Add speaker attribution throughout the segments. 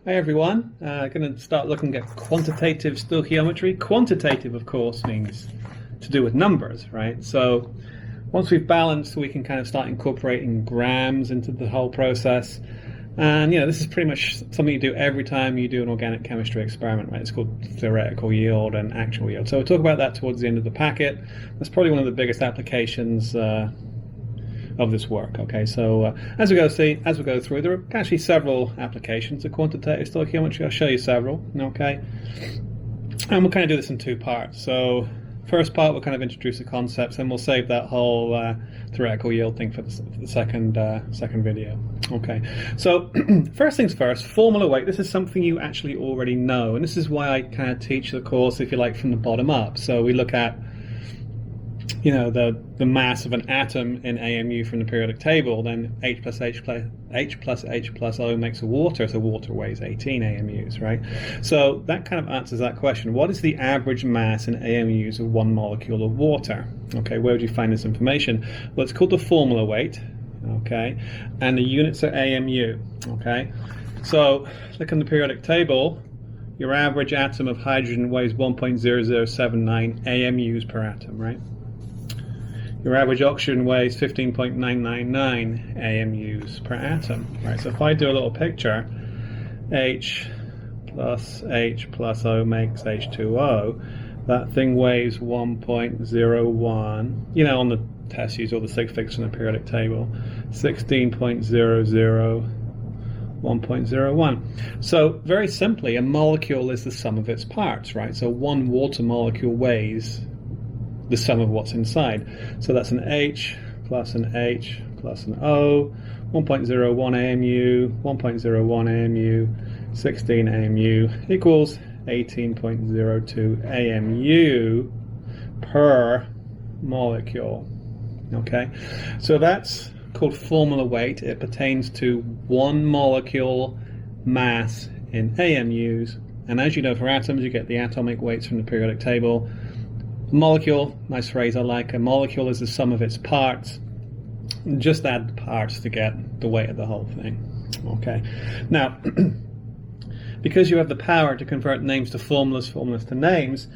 Speaker 1: Hi everyone, going to start looking at quantitative stoichiometry. Quantitative, of course, means to do with numbers, right? So once we've balanced, we can kind of start incorporating grams into the whole process. And this is pretty much something you do every time you do an organic chemistry experiment, right? It's called theoretical yield and actual yield. So we'll talk about that towards the end of the packet. That's probably one of the biggest applications of this work. Okay, so as we go through, there are actually several applications of quantitative stoichiometry. I'll show you several. Okay, and we'll kind of do this in two parts. So first part, we'll kind of introduce the concepts, and we'll save that whole theoretical yield thing for the second video. Okay, so first things first, formula weight. This is something you actually already know, and this is why I kind of teach the course, if you like, from the bottom up. So we look at the mass of an atom in AMU from the periodic table, then H plus H plus O makes a water, so water weighs 18 AMUs, right? So that kind of answers that question. What is the average mass in AMUs of one molecule of water? Okay, where would you find this information? Well, it's called the formula weight, okay, and the units are AMU, okay? So look on the periodic table. Your average atom of hydrogen weighs 1.0079 AMUs per atom, right? Your average oxygen weighs 15.999 AMUs per atom, right? So if I do a little picture, H plus O makes H2O. That thing weighs 1.01. On the test, use all the sig figs from the periodic table. 16.00, 1.01. So very simply, a molecule is the sum of its parts, right? So one water molecule weighs the sum of what's inside. So that's an H plus an O, 1.01 AMU, 1.01 AMU, 16 AMU equals 18.02 AMU per molecule. Okay, so that's called formula weight. It pertains to one molecule mass in AMUs, and as you know, for atoms you get the atomic weights from the periodic table. Molecule, nice phrase I like. A molecule is the sum of its parts. Just add the parts to get the weight of the whole thing. Okay. Now, because you have the power to convert names to formulas, formulas to names,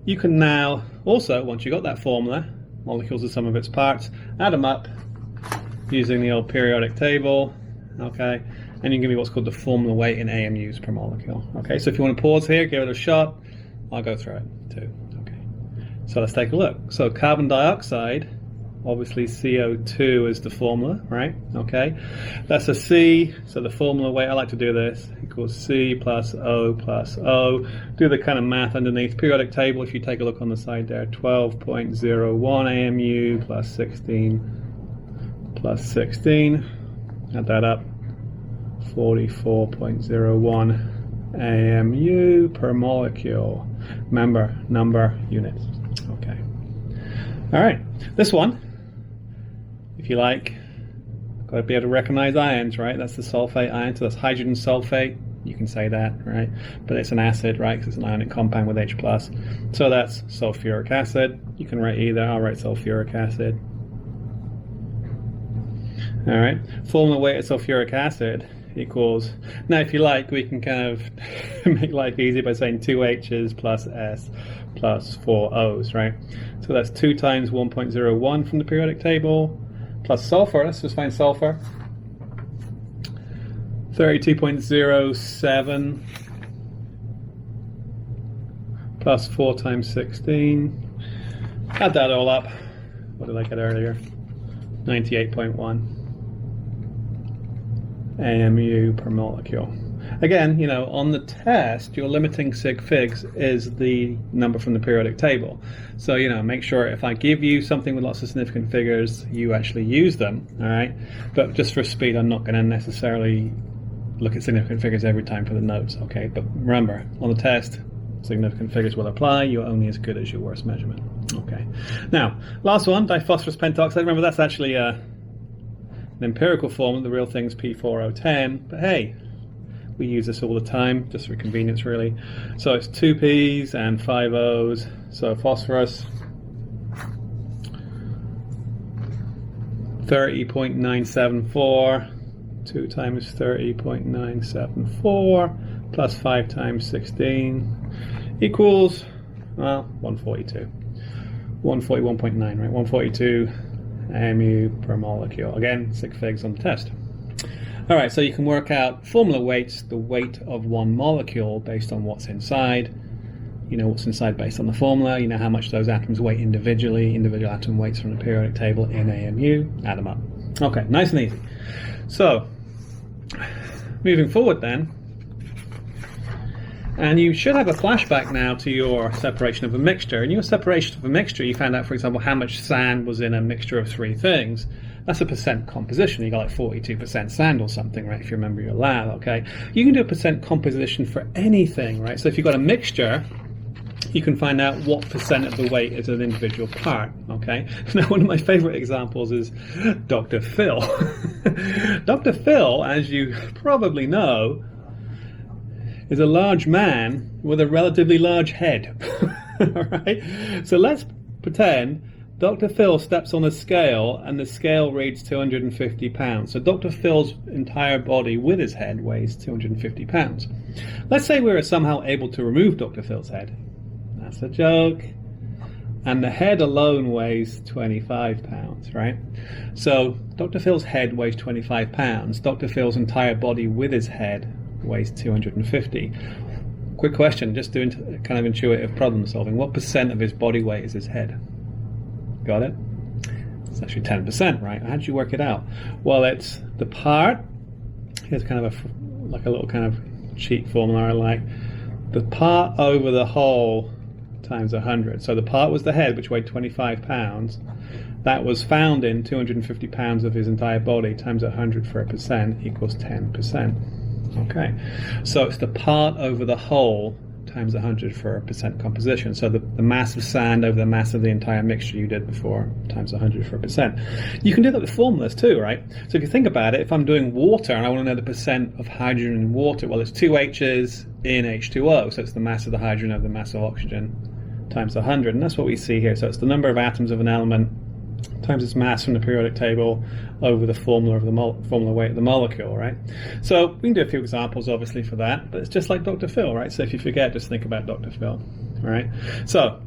Speaker 1: you can now also, once you got that formula, molecules are the sum of its parts, add them up using the old periodic table. Okay. And you can give me what's called the formula weight in AMUs per molecule. Okay. So if you want to pause here, give it a shot. I'll go through it too. So let's take a look. So carbon dioxide, obviously CO2 is the formula, right? Okay, that's a C, so the formula weight, I like to do this, equals C plus O plus O. Do the kind of math underneath. Periodic table, if you take a look on the side there, 12.01 AMU plus 16, add that up, 44.01 AMU per molecule. Remember, number, units. Okay. All right. This one, if you like, got to be able to recognize ions, right? That's the sulfate ion. So that's hydrogen sulfate. You can say that, right? But it's an acid, right? Because it's an ionic compound with H+. So that's sulfuric acid. You can write either. I'll write sulfuric acid. All right. Formula weight of sulfuric acid equals, now if you like, we can kind of make life easy by saying 2 H's plus S plus 4 O's, right? So that's 2 times 1.01 from the periodic table plus sulfur. Let's just find sulfur. 32.07 plus 4 times 16. Add that all up. What did I get earlier? 98.1 AMU per molecule. Again, on the test, your limiting sig figs is the number from the periodic table. So, make sure if I give you something with lots of significant figures, you actually use them, all right? But just for speed, I'm not going to necessarily look at significant figures every time for the notes, okay? But remember, on the test, significant figures will apply. You're only as good as your worst measurement, okay? Now, last one, diphosphorus pentoxide. Remember, that's actually an empirical formula. The real thing's P4O10, but hey, we use this all the time, just for convenience, really. So it's 2 P's and 5 O's. So phosphorus, 30.974 2 times 30.974 plus 5 times 16 equals, well, 142. 141.9, right? 142 AMU per molecule. Again, sig figs on the test. All right, so you can work out formula weights, the weight of one molecule based on what's inside. You know what's inside based on the formula. You know how much those atoms weigh individually, individual atom weights from the periodic table in AMU. Add them up. Okay, nice and easy. So, moving forward then, and you should have a flashback now to your separation of a mixture. In your separation of a mixture, you found out, for example, how much sand was in a mixture of 3 things. That's a percent composition. You got like 42% sand or something, right, if you remember your lab, okay? You can do a percent composition for anything, right? So if you've got a mixture, you can find out what percent of the weight is an individual part, okay? Now, one of my favorite examples is Dr. Phil. Dr. Phil, as you probably know, is a large man with a relatively large head, all right? So let's pretend Dr. Phil steps on a scale and the scale reads 250 pounds. So Dr. Phil's entire body with his head weighs 250 pounds. Let's say we were somehow able to remove Dr. Phil's head. That's a joke. And the head alone weighs 25 pounds, right? So Dr. Phil's head weighs 25 pounds. Dr. Phil's entire body with his head weighs 250. Quick question, just doing kind of intuitive problem solving. What percent of his body weight is his head? Got it? It's actually 10%, right? How did you work it out? Well, it's the part. Here's kind of like a little kind of cheat formula I like. The part over the whole times 100. So the part was the head, which weighed 25 pounds. That was found in 250 pounds of his entire body times 100 for a percent equals 10%. Okay, so it's the part over the whole times 100 for a percent composition. So the mass of sand over the mass of the entire mixture you did before times 100 for a percent. You can do that with formulas too, right? So if you think about it, if I'm doing water and I want to know the percent of hydrogen in water, well, it's 2 H's in H2O, so it's the mass of the hydrogen over the mass of oxygen times 100, and that's what we see here. So it's the number of atoms of an element times its mass from the periodic table over the formula of the formula weight of the molecule, right? So we can do a few examples, obviously, for that, but it's just like Dr. Phil, right? So if you forget, just think about Dr. Phil, all right? So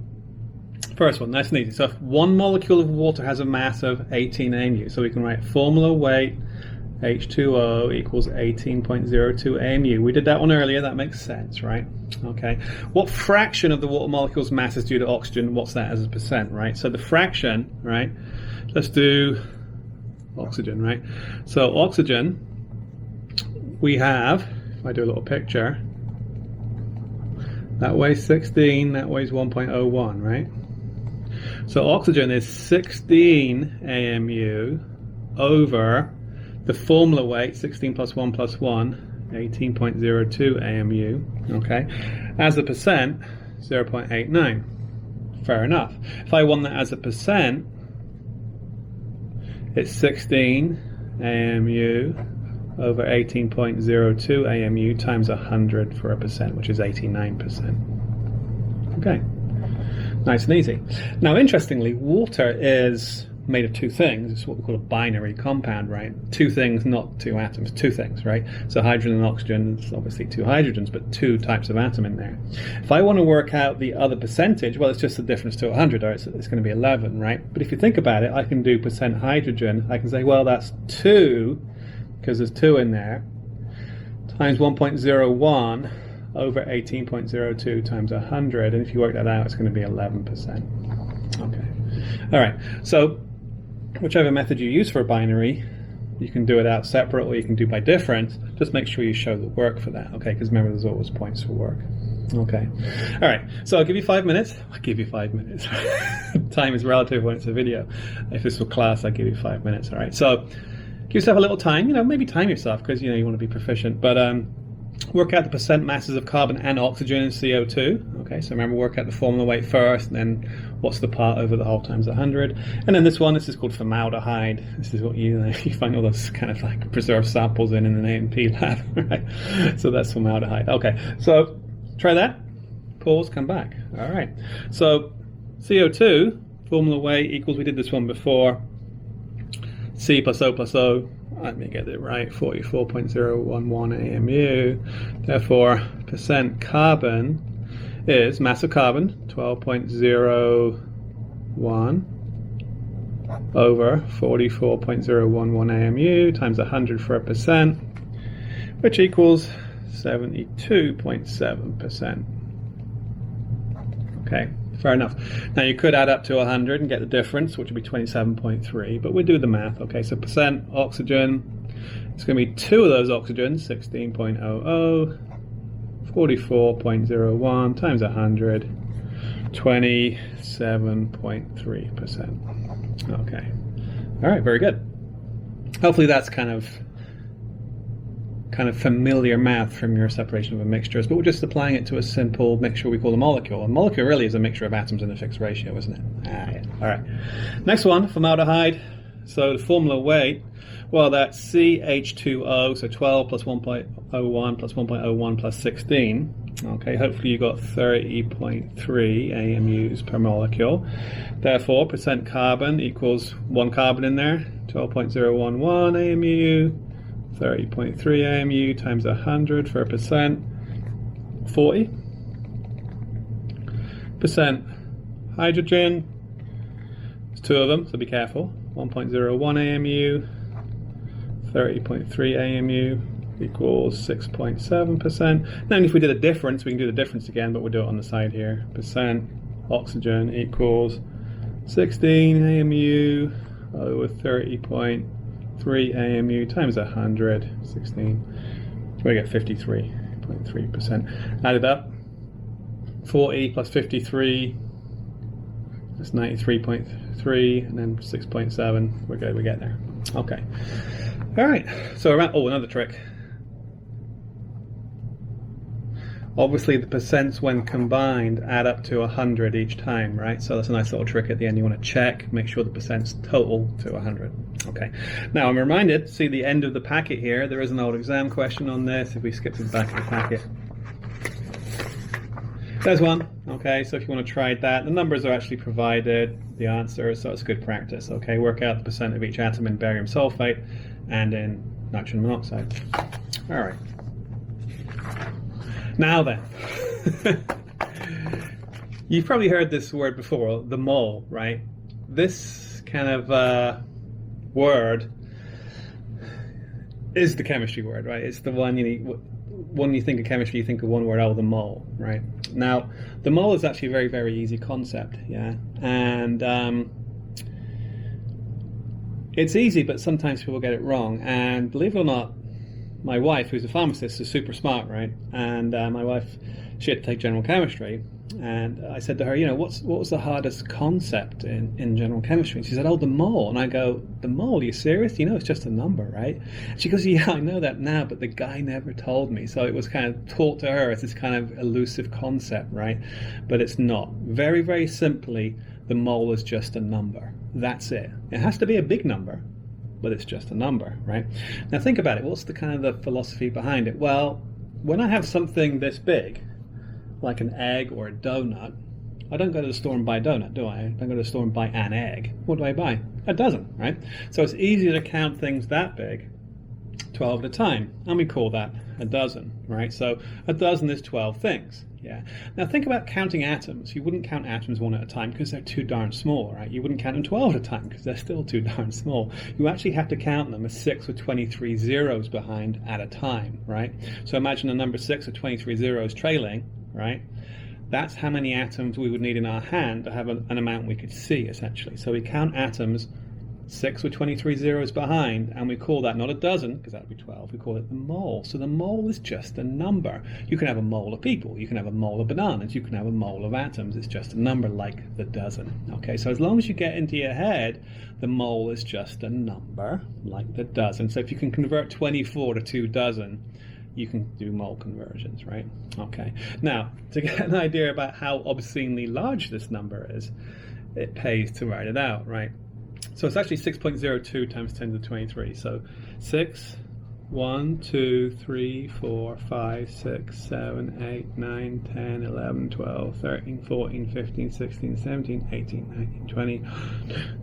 Speaker 1: first one, nice and easy. So if one molecule of water has a mass of 18 AMU, so we can write formula weight H2O equals 18.02 AMU. We did that one earlier, that makes sense, right? Okay. What fraction of the water molecule's mass is due to oxygen? What's that as a percent, right? So the fraction, right? Let's do oxygen, right? So oxygen, we have, if I do a little picture, that weighs 16, that weighs 1.01, right? So oxygen is 16 AMU over the formula weight, 16 plus 1 plus 1, 18.02 AMU, okay? As a percent, 0.89. Fair enough. If I want that as a percent, it's 16 AMU over 18.02 AMU times 100 for a percent, which is 89%. Okay, nice and easy. Now, interestingly, water is made of 2 things. It's what we call a binary compound, right? 2 things, not 2 atoms, 2 things, right? So hydrogen and oxygen, it's obviously 2 hydrogens, but 2 types of atom in there. If I want to work out the other percentage, well, it's just the difference to 100, or it's going to be 11, right? But if you think about it, I can do percent hydrogen. I can say, well, that's 2, because there's 2 in there, times 1.01 over 18.02 times 100, and if you work that out, it's going to be 11%. Okay. All right. So whichever method you use for a binary, you can do it out separate or you can do by difference. Just make sure you show the work for that, okay? Because remember, there's always points for work. Okay. All right. So I'll give you 5 minutes. I'll give you 5 minutes. Time is relative when it's a video. If this were class, I'd give you 5 minutes. All right. So give yourself a little time. Maybe time yourself because you want to be proficient. But work out the percent masses of carbon and oxygen in CO2. Okay, so remember, work out the formula weight first, and then what's the part over the whole times 100. And then this is called formaldehyde. This is what you find all those kind of like preserved samples in an A&P lab, right? So that's formaldehyde. Okay, so try that. Pause, come back. All right. So CO2, formula weight equals, we did this one before, C plus O plus O let me get it right, 44.011 AMU. Therefore, percent carbon is mass of carbon, 12.01 over 44.011 AMU times 100 for a percent, which equals 72.7%. Okay, fair enough. Now you could add up to 100 and get the difference, which would be 27.3, but we'll do the math. Okay, so percent oxygen, it's going to be 2 of those oxygens, 16.00, 44.01 times 100, 27.3%. Okay, all right, very good. Hopefully that's kind of familiar math from your separation of a mixtures, but we're just applying it to a simple mixture we call a molecule. A molecule really is a mixture of atoms in a fixed ratio, isn't it? Yeah. All right. Next one, formaldehyde. So the formula weight, well, that's CH2O, so 12 plus 1.01 plus 1.01 plus 16. Okay, hopefully you got 30.3 AMUs per molecule. Therefore, percent carbon equals 1 carbon in there, 12.011 AMU. 30.3 AMU times 100 for a percent, 40. Percent hydrogen, there's 2 of them, so be careful. 1.01 AMU, 30.3 AMU equals 6.7%. Now if we did a difference, we can do the difference again, but we'll do it on the side here. Percent oxygen equals 16 AMU over 30.3 AMU times 100, 16, we get 53.3%. Add it up, 40 plus 53, that's 93.3, and then 6.7, we're good, we get there. Okay, all right, so around, another trick. Obviously the percents when combined add up to 100 each time, right? So that's a nice little trick at the end. You want to check, make sure the percents total to 100. Okay. Now I'm reminded, see the end of the packet here, there is an old exam question on this. If we skip to the back of the packet, there's one. Okay, so if you want to try that, the numbers are actually provided, the answer, so it's good practice. Okay, work out the percent of each atom in barium sulfate and in nitrogen monoxide. All right. Now then, you've probably heard this word before, the mole, right? This kind of word is the chemistry word, right? It's the one when you think of chemistry, you think of one word, the mole, right? Now, the mole is actually a very, very easy concept, yeah? And it's easy, but sometimes people get it wrong. And believe it or not, my wife, who's a pharmacist, is super smart, right? And my wife, she had to take general chemistry. And I said to her, you know, what was the hardest concept in general chemistry? And she said, the mole. And I go, the mole, are you serious? You know, it's just a number, right? And she goes, yeah, I know that now, but the guy never told me. So it was kind of taught to her as this kind of elusive concept, right? But it's not. Very, very simply, the mole is just a number. That's it. It has to be a big number, but it's just a number, right? Now think about it. What's the kind of the philosophy behind it? Well, when I have something this big, like an egg or a donut, I don't go to the store and buy a donut, do I? I don't go to the store and buy an egg. What do I buy? A dozen, right? So it's easier to count things that big, 12 at a time, and we call that a dozen, right? So a dozen is 12 things. Yeah. Now think about counting atoms. You wouldn't count atoms one at a time because they're too darn small, right? You wouldn't count them 12 at a time because they're still too darn small. You actually have to count them as 6 with 23 zeros behind at a time, right? So imagine a number 6 with 23 zeros trailing, right? That's how many atoms we would need in our hand to have an amount we could see, essentially. So we count atoms 6 with 23 zeros behind, and we call that not a dozen, because that would be 12, we call it the mole. So the mole is just a number. You can have a mole of people, you can have a mole of bananas, you can have a mole of atoms. It's just a number like the dozen. Okay, so as long as you get into your head, the mole is just a number like the dozen. So if you can convert 24 to 2 dozen, you can do mole conversions, right? Okay, now to get an idea about how obscenely large this number is, it pays to write it out, right? So it's actually 6.02 times 10 to the 23. So 6, 1, 2, 3, 4, 5, 6, 7, 8, 9, 10, 11, 12, 13, 14, 15, 16, 17, 18, 19, 20,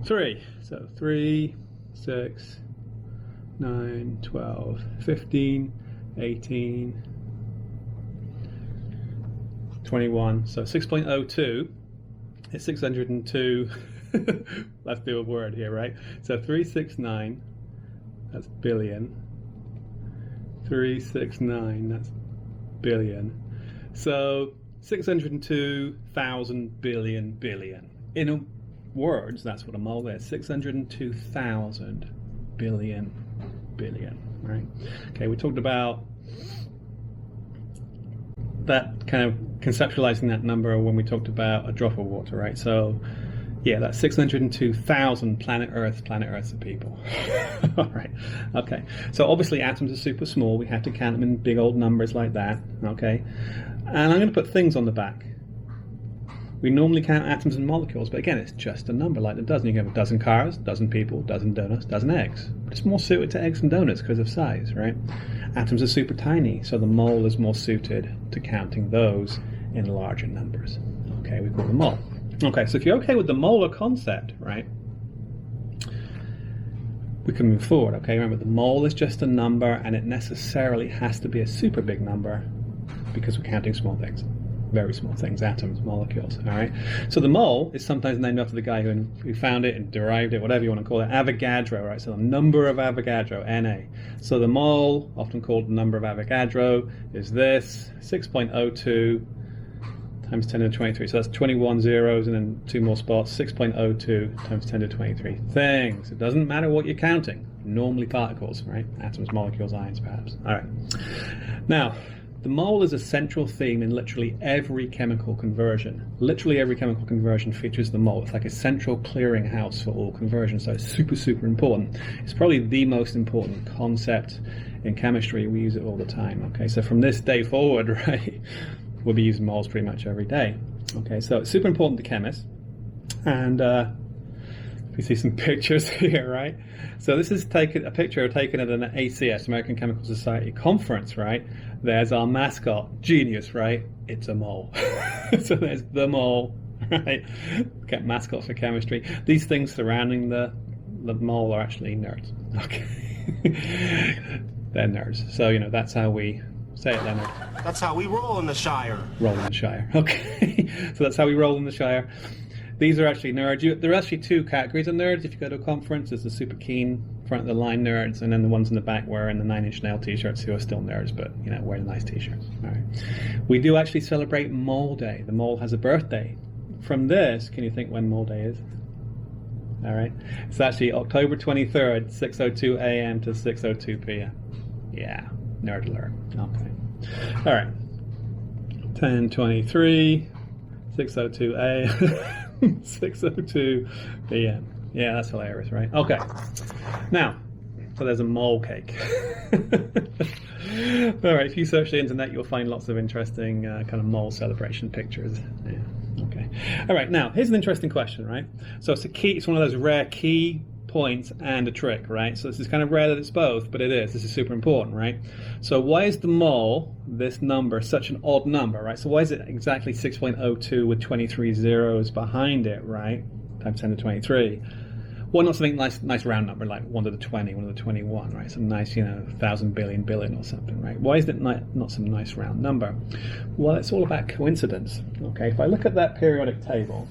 Speaker 1: 3. So 3, 6, 9, 12, 15, 18, 21. So 6.02 is 602. Let's do a word here, right? So 369, that's billion. 369, that's billion. So 602,000 billion billion. In words, that's what a mole is. 602,000 billion billion, right? Okay, we talked about that, kind of conceptualizing that number when we talked about a drop of water, right? So yeah, that's 602,000 planet Earths of people. All right, okay. So obviously atoms are super small. We have to count them in big old numbers like that, okay? And I'm going to put things on the back. We normally count atoms and molecules, but again, it's just a number like a dozen. You can have a dozen cars, dozen people, dozen donuts, dozen eggs. But it's more suited to eggs and donuts because of size, right? Atoms are super tiny, so the mole is more suited to counting those in larger numbers. Okay, we call them mole. Okay, so if you're okay with the molar concept, right, we can move forward. Okay, remember the mole is just a number, and it necessarily has to be a super big number because we're counting small things, very small things, atoms, molecules. All right, so the mole is sometimes named after the guy who found it and derived it, whatever you want to call it, Avogadro, right? So the number of Avogadro, Na. So the mole, often called the number of Avogadro, is this 6.02 times 10 to the 23. So that's 21 zeros and then 2 more spots. 6.02 times 10 to the 23 things. It doesn't matter what you're counting. Normally particles, right? Atoms, molecules, ions, perhaps. All right. Now, the mole is a central theme in literally every chemical conversion. Literally every chemical conversion features the mole. It's like a central clearinghouse for all conversions. So it's super, super important. It's probably the most important concept in chemistry. We use it all the time. Okay, so from this day forward, right, we'll be using moles pretty much every day. Okay, so it's super important to chemists. And we see some pictures here, right? So this is a picture taken at an ACS, American Chemical Society conference, right? There's our mascot, genius, right? It's a mole. So there's the mole, right? Okay, mascot for chemistry. These things surrounding the mole are actually nerds. Okay. They're nerds. So, you know, that's how we say it, Leonard.
Speaker 2: That's how we roll in the Shire.
Speaker 1: Roll in the Shire. Okay. So that's how we roll in the Shire. These are actually nerds. There are actually 2 categories of nerds. If you go to a conference, there's the super keen front of the line nerds, and then the ones in the back wearing the 9-inch nail t-shirts who are still nerds, but you know, wear the nice t-shirts. All right. We do actually celebrate Mole Day. The mole has a birthday. From this, can you think when Mole Day is? All right. It's actually October 23rd, 6:02 a.m. to 6:02 p.m. Yeah, nerd alert. Okay. All right. 10:23, 6:02 a.m. 6:02 p.m. Yeah, that's hilarious, right? Okay. Now, so there's a mole cake. All right, if you search the internet, you'll find lots of interesting kind of mole celebration pictures. Yeah. Okay. All right, now, here's an interesting question, right? So it's one of those rare key points and a trick, right? So this is kind of rare that it's both, but it is. This is super important, right? So why is the mole, this number, such an odd number, right? So why is it exactly 6.02 with 23 zeros behind it, right? Times 10 to 23. Why not something nice round number like 1 to the 20, 1 to the 21, right? Some nice, 1,000 billion billion or something, right? Why is it not some nice round number? Well, it's all about coincidence, okay? If I look at that periodic table,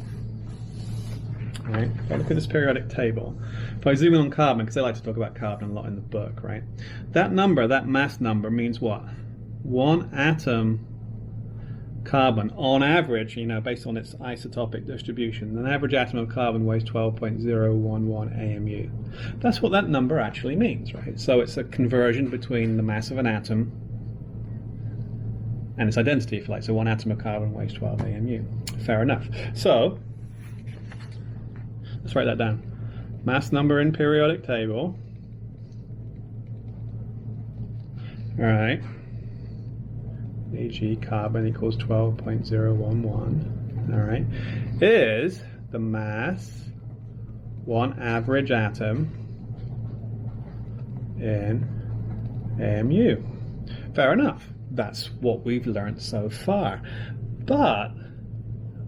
Speaker 1: right? If I look at this periodic table, if I zoom in on carbon, because I like to talk about carbon a lot in the book, right? That number, that mass number, means what? 1 atom carbon, on average, based on its isotopic distribution, an average atom of carbon weighs 12.011 AMU. That's what that number actually means, right? So it's a conversion between the mass of an atom and its identity, if you like. So 1 atom of carbon weighs 12 AMU. Fair enough. So let's write that down. Mass number in periodic table. All right. Ag carbon equals 12.011. All right. Is the mass 1 average atom in AMU. Fair enough. That's what we've learned so far. But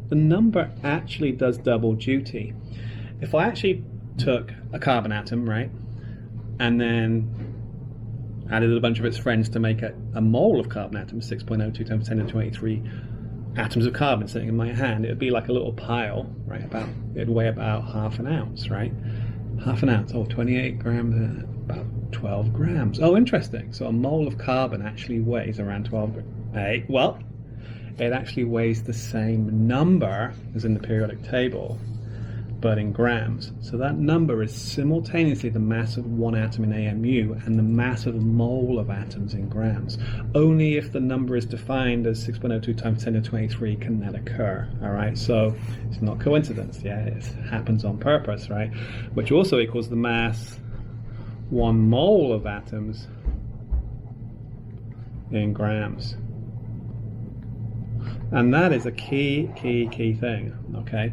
Speaker 1: the number actually does double duty. If I actually took a carbon atom, right, and then added a bunch of its friends to make a mole of carbon atoms, 6.02 times 10 to the 23 atoms of carbon sitting in my hand, it would be like a little pile, right? It'd weigh about half an ounce, right? Half an ounce, 28 grams, about 12 grams. Oh, interesting. So a mole of carbon actually weighs around 12 grams. Hey, well, it actually weighs the same number as in the periodic table, but in grams. So that number is simultaneously the mass of one atom in AMU and the mass of a mole of atoms in grams. Only if the number is defined as 6.02 times 10 to the 23 can that occur, all right? So it's not coincidence, yeah, it happens on purpose, right? Which also equals the mass 1 mole of atoms in grams. And that is a key thing, okay?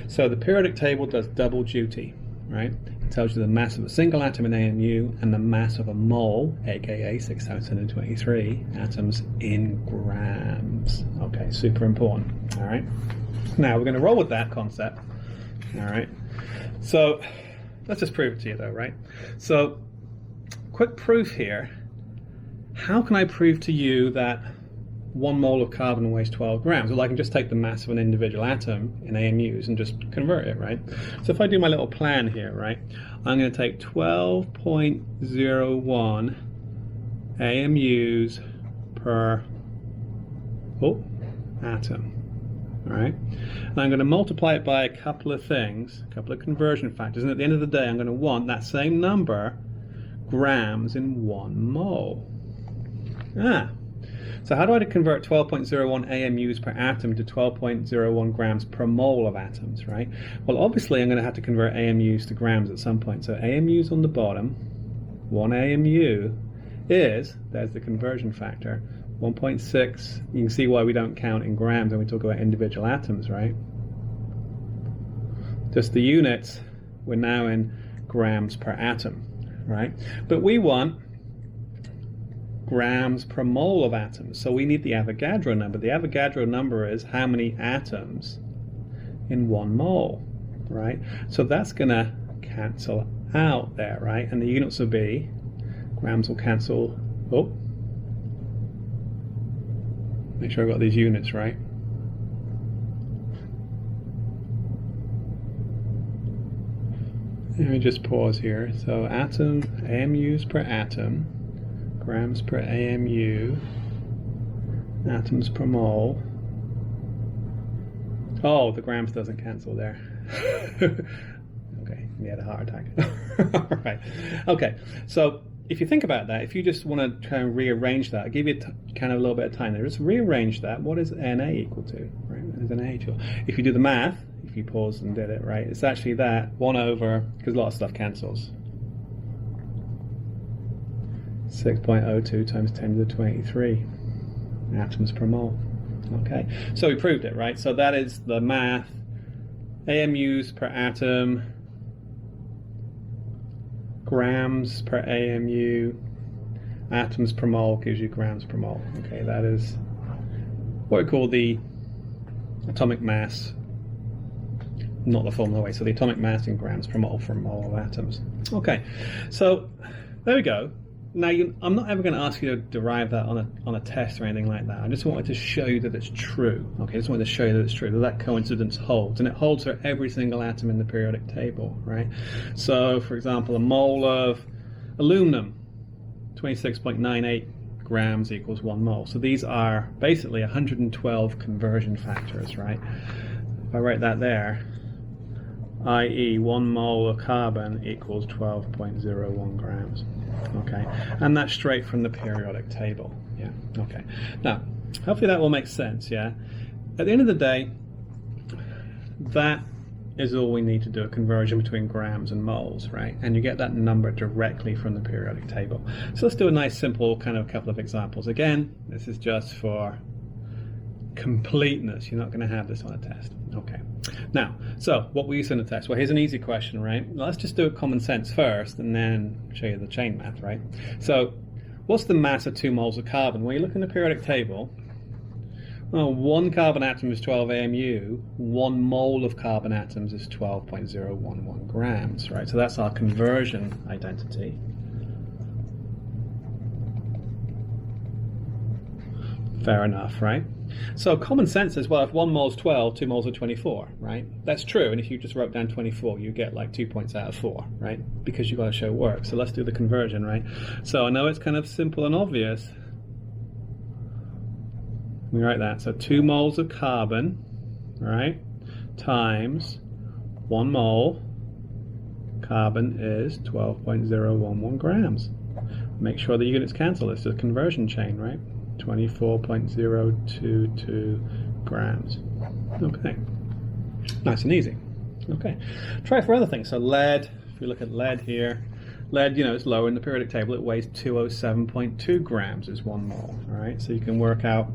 Speaker 1: So the periodic table does double duty, right? It tells you the mass of a single atom in AMU and the mass of a mole, aka 6,023 atoms in grams. Okay, super important, all right? Now we're going to roll with that concept, all right? So let's just prove it to you though, right? So quick proof here. How can I prove to you that 1 mole of carbon weighs 12 grams? Well, I can just take the mass of an individual atom in AMUs and just convert it, right? So if I do my little plan here, right, I'm going to take 12.01 AMUs per atom, all right? And I'm going to multiply it by a couple of things, a couple of conversion factors, and at the end of the day, I'm going to want that same number grams in 1 mole. So how do I convert 12.01 AMUs per atom to 12.01 grams per mole of atoms, right? Well, obviously I'm going to have to convert AMUs to grams at some point. So AMUs on the bottom, 1 AMU is, there's the conversion factor, 1.6. You can see why we don't count in grams when we talk about individual atoms, right? Just the units, we're now in grams per atom, right? But we want grams per mole of atoms. So we need the Avogadro number. The Avogadro number is how many atoms in 1 mole, right? So that's going to cancel out there, right? And the units will be, grams will cancel, make sure I got these units right. Let me just pause here. So atom, AMUs per atom, grams per AMU, atoms per mole. Oh, the grams doesn't cancel there. Okay, we had a heart attack. All right. Okay, so if you think about that, if you just want to try and rearrange that, I'll give you kind of a little bit of time there. Just rearrange that. What is Na equal to? Right? What is Na equal to? If you do the math, if you paused and did it, right, it's actually that 1 over, because a lot of stuff cancels. 6.02 times 10 to the 23 atoms per mole. Okay, so we proved it, right? So that is the math. AMUs per atom, grams per AMU, atoms per mole gives you grams per mole. Okay, that is what we call the atomic mass, not the formula way, so the atomic mass in grams per mole for a mole of atoms. Okay, so there we go. Now, I'm not ever going to ask you to derive that on a test or anything like that. I just wanted to show you that it's true. Okay, I just wanted to show you that it's true, that coincidence holds. And it holds for every single atom in the periodic table, right? So, for example, a mole of aluminum, 26.98 grams equals 1 mole. So these are basically 112 conversion factors, right? If I write that there, i.e. 1 mole of carbon equals 12.01 grams. Okay, and that's straight from the periodic table. Yeah, okay. Now, hopefully that will make sense, yeah? At the end of the day, that is all we need to do, a conversion between grams and moles, right? And you get that number directly from the periodic table. So let's do a nice, simple kind of couple of examples. Again, this is just for completeness. You're not going to have this on a test. Okay. Now, so what we use in the test? Well, here's an easy question, right? Let's just do it common sense first and then show you the chain math, right? So what's the mass of 2 moles of carbon? Well, you look in the periodic table. Well, 1 carbon atom is 12 AMU. 1 mole of carbon atoms is 12.011 grams, right? So that's our conversion identity. Fair enough, right? So common sense is, well, if 1 mole is 12, 2 moles are 24, right? That's true, and if you just wrote down 24, you get like 2 points out of 4, right? Because you've got to show work. So let's do the conversion, right? So I know it's kind of simple and obvious. We write that. So 2 moles of carbon, right, times 1 mole carbon is 12.011 grams. Make sure the units cancel. It's a conversion chain, right? 24.022 grams. Okay. Nice and easy. Okay. Try for other things. So lead, if we look at lead here, lead, it's lower in the periodic table. It weighs 207.2 grams is 1 mole. All right. So you can work out,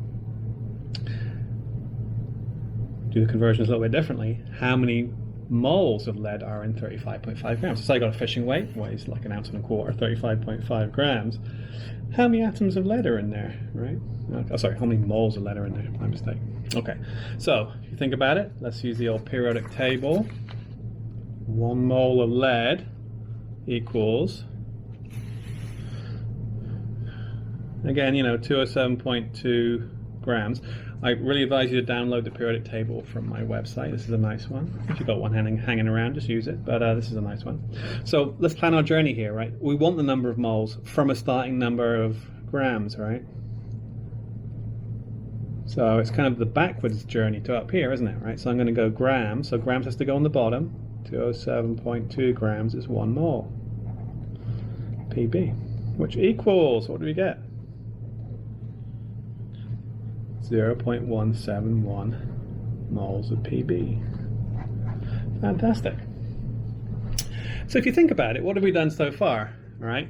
Speaker 1: do the conversions a little bit differently. How many moles of lead are in 35.5 grams? So I got a fishing weight, weighs like 1.25 ounces, 35.5 grams. How many atoms of lead are in there, right? Oh, sorry, how many moles of lead are in there? My mistake. Okay, so if you think about it, let's use the old periodic table. 1 mole of lead equals, again, 207.2 grams. I really advise you to download the periodic table from my website. This is a nice one. If you've got one hanging around, just use it. But this is a nice one. So let's plan our journey here, right? We want the number of moles from a starting number of grams, right? So it's kind of the backwards journey to up here, isn't it, right? So I'm going to go grams. So grams has to go on the bottom. 207.2 grams is 1 mole. PB, which equals, what do we get? 0.171 moles of PB. Fantastic. So if you think about it, what have we done so far? All right.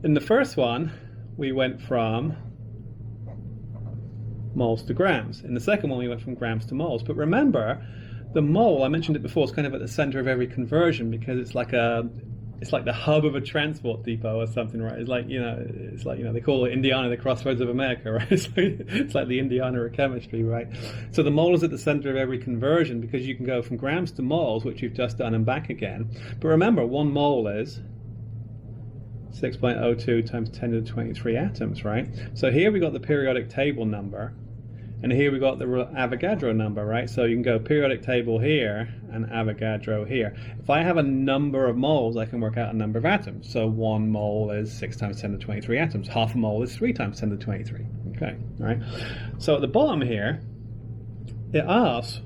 Speaker 1: In the first one, we went from moles to grams. In the second one, we went from grams to moles. But remember, the mole, I mentioned it before, is kind of at the center of every conversion because it's like the hub of a transport depot or something, right? It's like they call it Indiana, the crossroads of America, right? It's like the Indiana of chemistry, right? So the mole is at the center of every conversion because you can go from grams to moles, which you've just done, and back again. But remember, 1 mole is 6.02 times 10 to the 23 atoms, right? So here we got the periodic table number, and here we got the Avogadro number, right? So you can go periodic table here and Avogadro here. If I have a number of moles, I can work out a number of atoms. So 1 mole is 6 times 10 to the 23 atoms. Half a mole is 3 times 10 to the 23. Okay, all right? So at the bottom here, it asks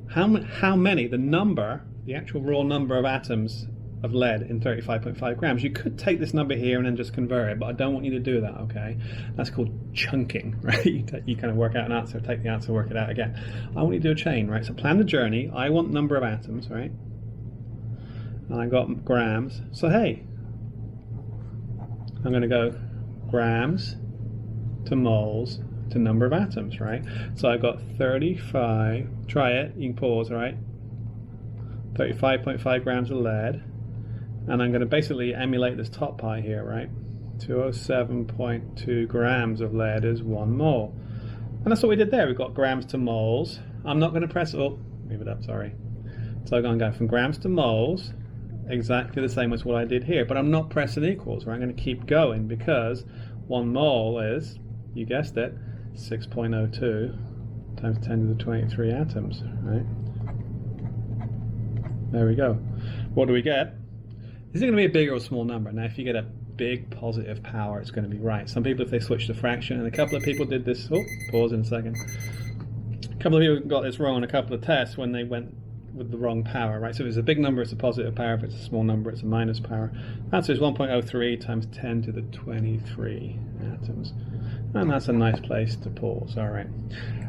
Speaker 1: how many, the actual raw number of atoms of lead in 35.5 grams. You could take this number here and then just convert it, but I don't want you to do that, okay? That's called chunking, right? You kind of work out an answer, take the answer, work it out again. I want you to do a chain, right? So plan the journey. I want number of atoms, right? And I got grams. So hey, I'm going to go grams to moles to number of atoms, right? So I've got 35, try it, you can pause, right? 35.5 grams of lead. And I'm going to basically emulate this top pie here, right? 207.2 grams of lead is 1 mole. And that's what we did there. We've got grams to moles. I'm not going to press, move it up, sorry. So I'm going to go from grams to moles, exactly the same as what I did here. But I'm not pressing equals, right? I'm going to keep going because 1 mole is, you guessed it, 6.02 times 10 to the 23 atoms, right? There we go. What do we get? Is it going to be a big or a small number? Now, if you get a big positive power, it's going to be right. Some people, if they switch to fraction, and a couple of people did this, pause in a second. A couple of people got this wrong on a couple of tests when they went with the wrong power, right? So if it's a big number, it's a positive power. If it's a small number, it's a minus power. Answer is 1.03 times 10 to the 23 atoms. And that's a nice place to pause, all right.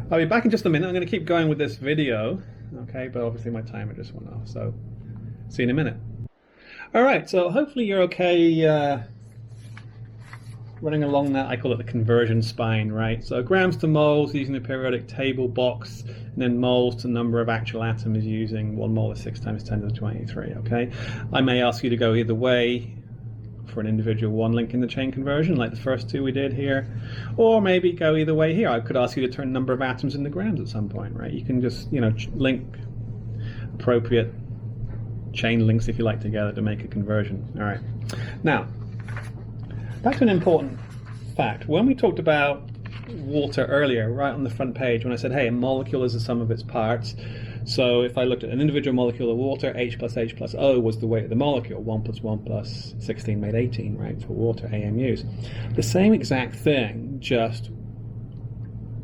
Speaker 1: I'll be back in just a minute. I'm going to keep going with this video, okay? But obviously my timer just went off, so see you in a minute. All right, so hopefully you're okay running along that, I call it the conversion spine, right? So grams to moles using the periodic table box, and then moles to number of actual atoms using 1 mole is 6 times 10 to the 23, okay? I may ask you to go either way for an individual one link in the chain conversion, like the first two we did here, or maybe go either way here. I could ask you to turn number of atoms into grams at some point, right? You can just, link appropriate chain links, if you like, together to make a conversion. All right. Now, back to an important fact. When we talked about water earlier, right on the front page, when I said, hey, a molecule is the sum of its parts. So if I looked at an individual molecule of water, H plus O was the weight of the molecule. 1 plus 1 plus 16 made 18, right, for water, AMUs. The same exact thing, just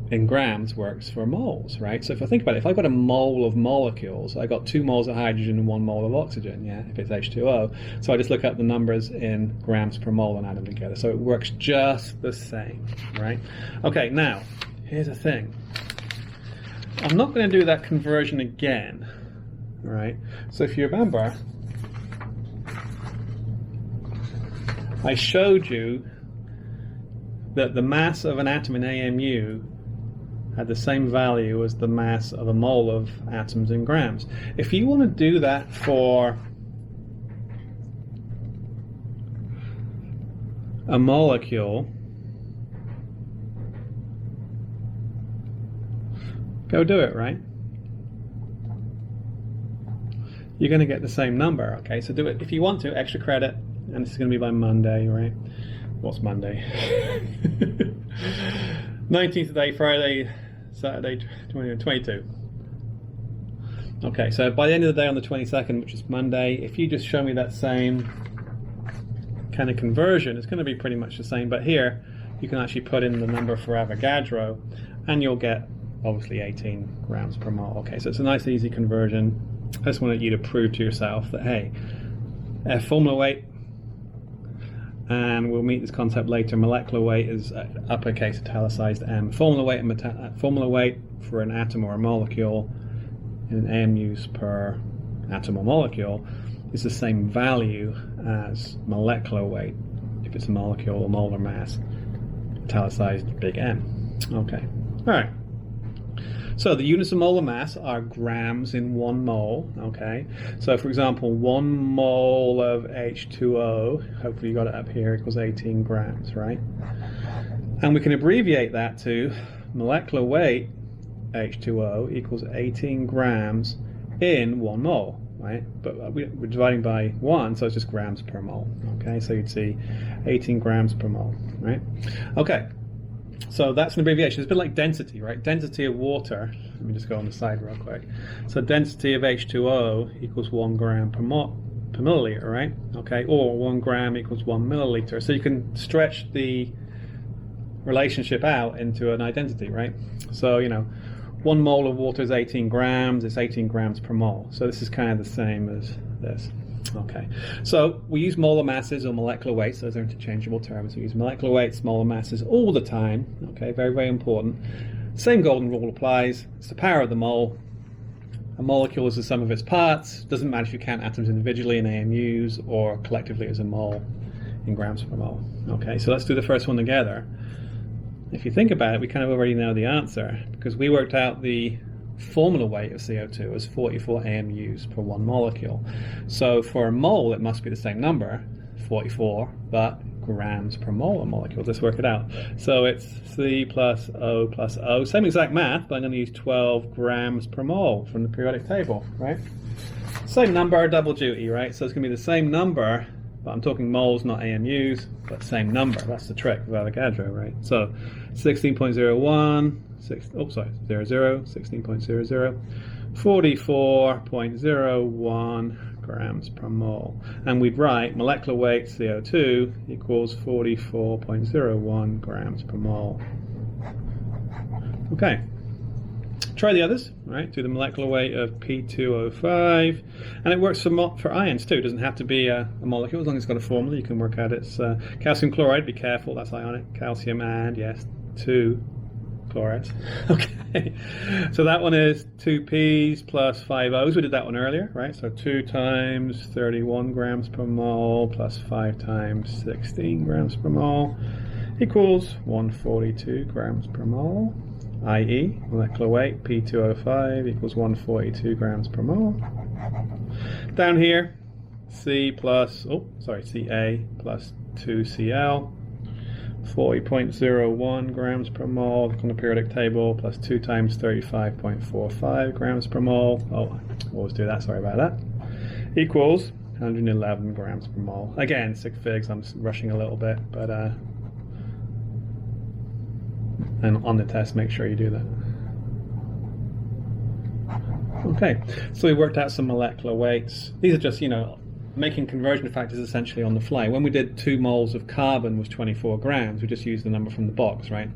Speaker 1: in grams, works for moles, right? So if I think about it, if I've got a mole of molecules, I got 2 moles of hydrogen and 1 mole of oxygen, yeah, if it's H2O. So I just look up the numbers in grams per mole and add them together. So it works just the same, right? Okay, now, here's the thing. I'm not going to do that conversion again, right? So if you remember, I showed you that the mass of an atom in AMU had the same value as the mass of a mole of atoms in grams. If you want to do that for a molecule, go do it, right? You're going to get the same number, okay? So do it if you want to, extra credit, and this is going to be by Monday, right? What's Monday? 19th today, Friday, Saturday, 22. Okay, so by the end of the day on the 22nd, which is Monday, if you just show me that same kind of conversion, it's going to be pretty much the same, but here you can actually put in the number for Avogadro and you'll get obviously 18 grams per mole. Okay, so it's a nice easy conversion. I just wanted you to prove to yourself that, hey, formula weight, and we'll meet this concept later, molecular weight is uppercase italicized M. Formula weight for an atom or a molecule in AMUs per atom or molecule is the same value as molecular weight if it's a molecule or molar mass, italicized big M. Okay, all right. So the units of molar mass are grams in 1 mole, okay? So for example, 1 mole of H2O, hopefully you got it up here, equals 18 grams, right? And we can abbreviate that to molecular weight H2O equals 18 grams in 1 mole, right? But we're dividing by 1, so it's just grams per mole, okay? So you'd see 18 grams per mole, right? Okay. So that's an abbreviation. It's a bit like density, right? Density of water, let me just go on the side real quick. So density of H2O equals 1 gram per milliliter, right? Okay, or 1 gram equals 1 milliliter. So you can stretch the relationship out into an identity, right? So, you know, 1 mole of water is 18 grams, it's 18 grams per mole. So this is kind of the same as this. Okay, so we use molar masses or molecular weights, those are interchangeable terms. We use molecular weights, molar masses all the time, okay, very, very important. Same golden rule applies, it's the power of the mole. A molecule is the sum of its parts, doesn't matter if you count atoms individually in AMUs or collectively as a mole in grams per mole. Okay, so let's do the first one together. If you think about it, we kind of already know the answer because we worked out the formula weight of CO2 as 44 AMUs per 1 molecule. So for a mole, it must be the same number, 44, but grams per molar molecule. Let's work it out. So it's C plus O, same exact math, but I'm going to use 12 grams per mole from the periodic table, right? Same number, double duty, right? So it's going to be the same number, but I'm talking moles, not AMUs, but same number. That's the trick of Avogadro, right? So 16.01, 16.00, 44.01 grams per mole. And we'd write molecular weight CO2 equals 44.01 grams per mole. Okay. Try the others, right? Do the molecular weight of P2O5, and it works for ions too. It doesn't have to be a molecule. As long as it's got a formula, you can work out its calcium chloride. Be careful, that's ionic. Calcium and, yes, 2 chlorides. Okay, so that one is 2 P's plus 5 O's. We did that one earlier, right? So 2 times 31 grams per mole plus 5 times 16 grams per mole equals 142 grams per mole. i.e. molecular weight P2O5 equals 142 grams per mole. Down here, Ca plus 2Cl, 40.01 grams per mole on the periodic table, plus 2 times 35.45 grams per mole. Oh, always do that, sorry about that. Equals 111 grams per mole. Again, sig figs, I'm rushing a little bit, but And on the test, make sure you do that. Okay, so we worked out some molecular weights. These are just, making conversion factors essentially on the fly. When we did 2 moles of carbon was 24 grams, we just used the number from the box, right?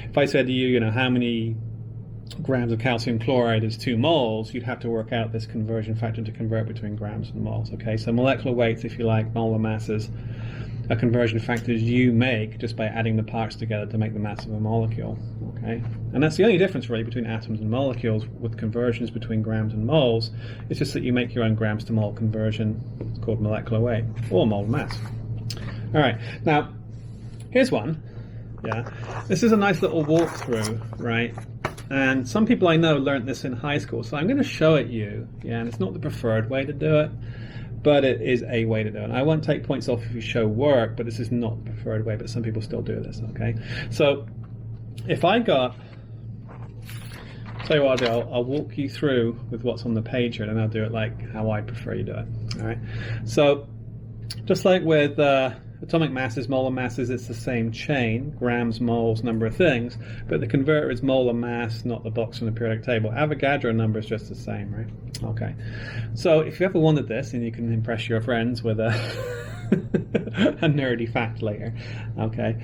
Speaker 1: If I said to you, how many grams of calcium chloride is 2 moles, you'd have to work out this conversion factor to convert between grams and moles, okay? So molecular weights, if you like, molar masses, are conversion factors you make just by adding the parts together to make the mass of a molecule, okay? And that's the only difference really between atoms and molecules with conversions between grams and moles. It's just that you make your own grams to mole conversion. It's called molecular weight or molar mass. All right, now here's one. Yeah, this is a nice little walkthrough, right? And some people I know learned this in high school, so I'm going to show it you. Yeah, and it's not the preferred way to do it, but it is a way to do it. And I won't take points off if you show work, but this is not the preferred way, but some people still do this, okay? So if I got, tell you what I'll do, I'll walk you through with what's on the page here, and I'll do it like how I prefer you do it, all right? So just like with atomic masses, molar masses, it's the same chain, grams, moles, number of things, but the converter is molar mass, not the box from the periodic table. Avogadro number is just the same, right? Okay. So if you ever wanted this, and you can impress your friends with a a nerdy fact later, okay?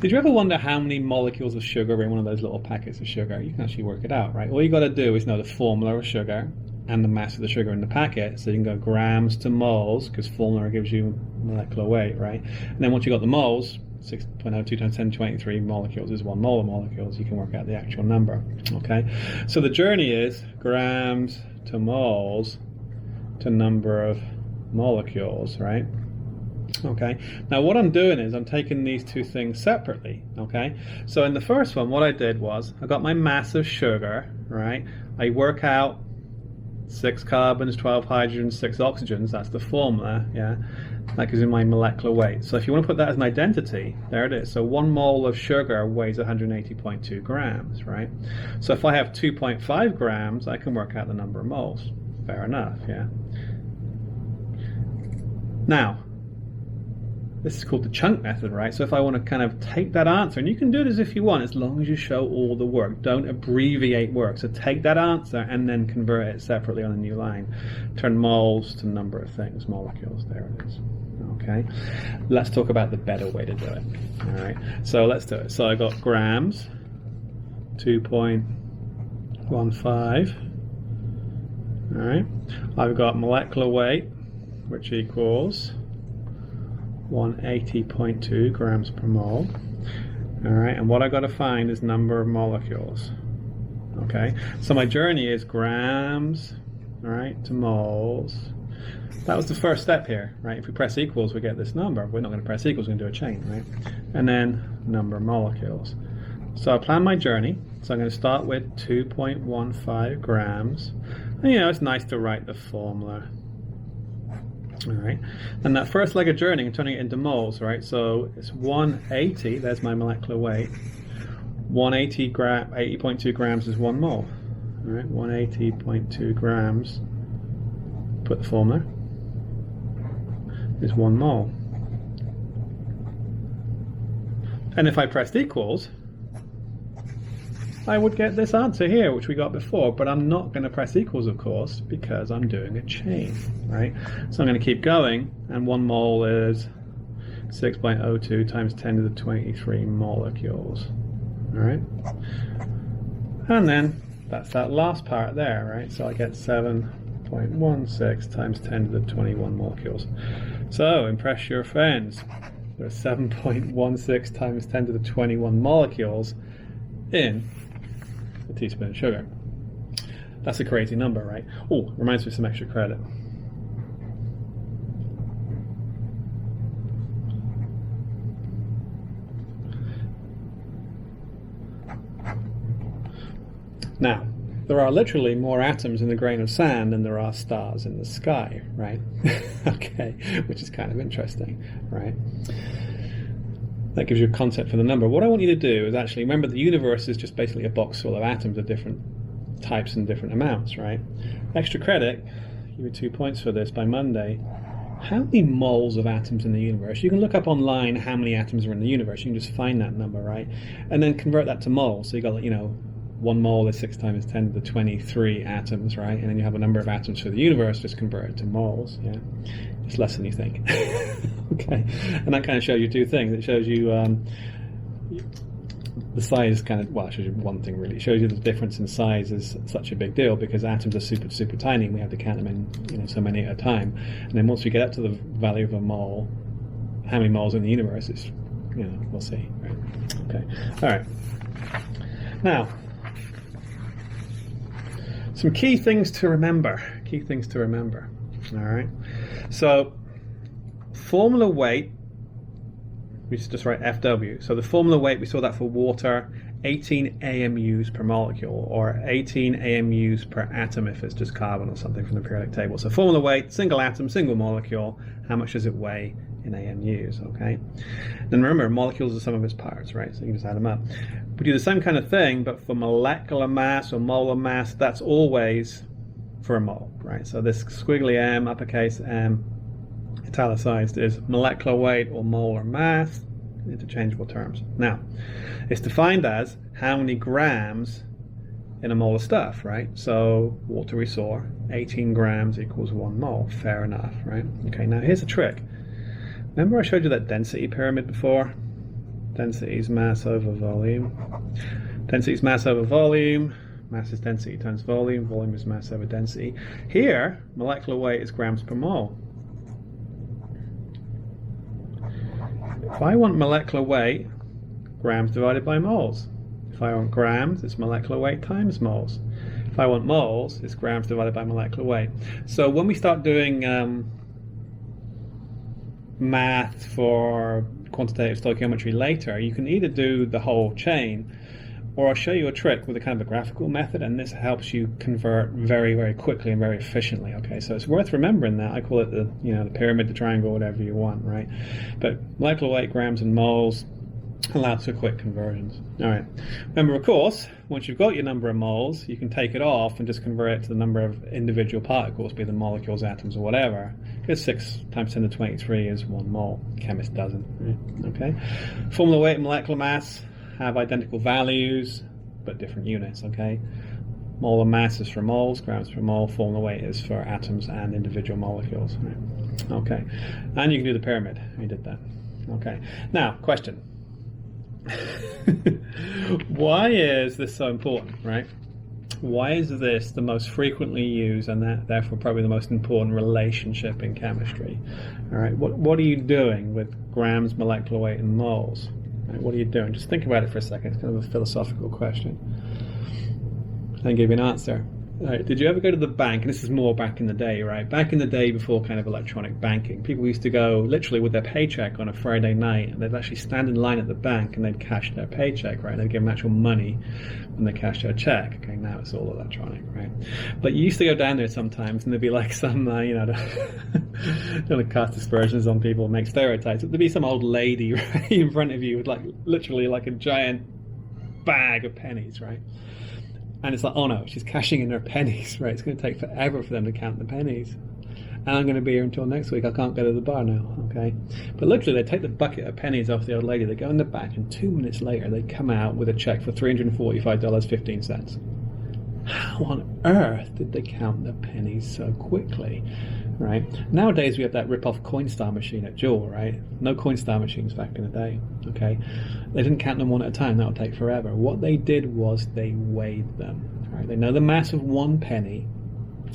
Speaker 1: Did you ever wonder how many molecules of sugar are in one of those little packets of sugar? You can actually work it out, right? All you got to do is know the formula of sugar and the mass of the sugar in the packet, so you can go grams to moles, because formula gives you molecular weight, right? And then once you got the moles, 6.02 times 10 to 23 molecules is 1 mole of molecules. You can work out the actual number, okay? So the journey is grams to moles to number of molecules, right? Okay, now what I'm doing is I'm taking these two things separately, okay? So in the first one, what I did was I got my mass of sugar, right? I work out 6 carbons, 12 hydrogens, 6 oxygens, that's the formula, yeah? That gives you my molecular weight. So if you want to put that as an identity, there it is. So 1 mole of sugar weighs 180.2 grams, right? So if I have 2.5 grams, I can work out the number of moles. Fair enough, yeah? Now, this is called the chunk method, right? So if I want to kind of take that answer, and you can do this if you want, as long as you show all the work. Don't abbreviate work. So take that answer and then convert it separately on a new line. Turn moles to number of things, molecules. There it is. Okay. Let's talk about the better way to do it. All right. So let's do it. So I got grams, 2.15. All right. I've got molecular weight, which equals 180.2 grams per mole. All right, and what I got to find is number of molecules. Okay, so my journey is grams, all right, to moles. That was the first step here, right? If we press equals, we get this number. We're not going to press equals, we're going to do a chain, right? And then number of molecules. So I plan my journey. So I'm going to start with 2.15 grams. And, it's nice to write the formula. All right, and that first leg of journey, I'm turning it into moles, right? So it's 180, there's my molecular weight. 80.2 grams is 1 mole. All right, 180.2 grams, put the formula, is 1 mole. And if I pressed equals, I would get this answer here, which we got before, but I'm not going to press equals, of course, because I'm doing a chain, right? So I'm going to keep going, and 1 mole is 6.02 times 10 to the 23 molecules, all right? And then that's that last part there, right? So I get 7.16 times 10 to the 21 molecules. So impress your friends. There are 7.16 times 10 to the 21 molecules in a teaspoon of sugar. That's a crazy number, right? Oh, reminds me of some extra credit. Now, there are literally more atoms in a grain of sand than there are stars in the sky, right? Okay, which is kind of interesting, right? That gives you a concept for the number. What I want you to do is actually remember the universe is just basically a box full of atoms of different types and different amounts, right? Extra credit, give you 2 points for this by Monday. how many moles of atoms in the universe? You can look up online how many atoms are in the universe. You can just find that number, right? And then convert that to moles. So you got, 1 mole is 6 times 10 to the 23 atoms, right? And then you have a number of atoms for the universe, just convert it to moles, yeah? It's less than you think. Okay, and that kind of shows you two things. It shows you the size kind of, well, it shows you one thing really. It shows you the difference in size is such a big deal because atoms are super, super tiny and we have to count them in, so many at a time. And then once we get up to the value of a mole, how many moles in the universe, it's, we'll see, right? Okay, all right. Now, some key things to remember. All right. So, formula weight, we just write FW. So the formula weight, we saw that for water, 18 AMUs per molecule, or 18 AMUs per atom if it's just carbon or something from the periodic table. So formula weight, single atom, single molecule, how much does it weigh in AMUs, okay? Then remember, molecules are the sum of its parts, right? So you can just add them up. We do the same kind of thing, but for molecular mass or molar mass, that's always for a mole, right? So this squiggly M, uppercase M, italicized, is molecular weight or molar mass, interchangeable terms. Now, it's defined as how many grams in a mole of stuff, right? So water we saw, 18 grams equals 1 mole, fair enough, right? Okay, now here's a trick. Remember I showed you that density pyramid before? Density is mass over volume. Density is mass over volume. Mass is density times volume. Volume is mass over density. Here, molecular weight is grams per mole. If I want molecular weight, grams divided by moles. If I want grams, it's molecular weight times moles. If I want moles, it's grams divided by molecular weight. So when we start doing math for quantitative stoichiometry later, you can either do the whole chain, or I'll show you a trick with a kind of a graphical method, and this helps you convert very, very quickly and very efficiently. Okay, so it's worth remembering that. I call it the the pyramid, the triangle, whatever you want, right? But molecular weight, grams, and moles allows for quick conversions. All right. Remember, of course, once you've got your number of moles, you can take it off and just convert it to the number of individual particles, be them molecules, atoms, or whatever. Because 6 times 10 to the 23 is 1 mole. Chemist doesn't. Right? Okay. Formula weight and molecular mass have identical values, but different units. Okay. Molar mass is for moles, grams per mole. Formula weight is for atoms and individual molecules. Right? Okay. And you can do the pyramid. We did that. Okay. Now, question. Why is this so important, right? Why is this the most frequently used and that therefore probably the most important relationship in chemistry? All right, what are you doing with grams, molecular weight, and moles? Right, what are you doing? Just think about it for a second. It's kind of a philosophical question. I'll give you an answer. All right, did you ever go to the bank? And this is more back in the day, right? Back in the day before kind of electronic banking, people used to go literally with their paycheck on a Friday night, and they'd actually stand in line at the bank and they'd cash their paycheck, right? They'd give them actual money when they cashed their check. Okay, now it's all electronic, right? But you used to go down there sometimes and there'd be like some, don't want to cast aspersions on people, make stereotypes, but there'd be some old lady right in front of you with like literally like a giant bag of pennies, right? And it's like, oh no, she's cashing in her pennies, right? It's going to take forever for them to count the pennies. And I'm going to be here until next week. I can't go to the bar now, okay? But literally, they take the bucket of pennies off the old lady, they go in the back, and 2 minutes later, they come out with a check for $345.15. How on earth did they count the pennies so quickly, right? Nowadays, we have that rip-off Coinstar machine at Jewel, right? No Coinstar machines back in the day, okay? They didn't count them one at a time. That would take forever. What they did was they weighed them, right? They know the mass of 1 penny,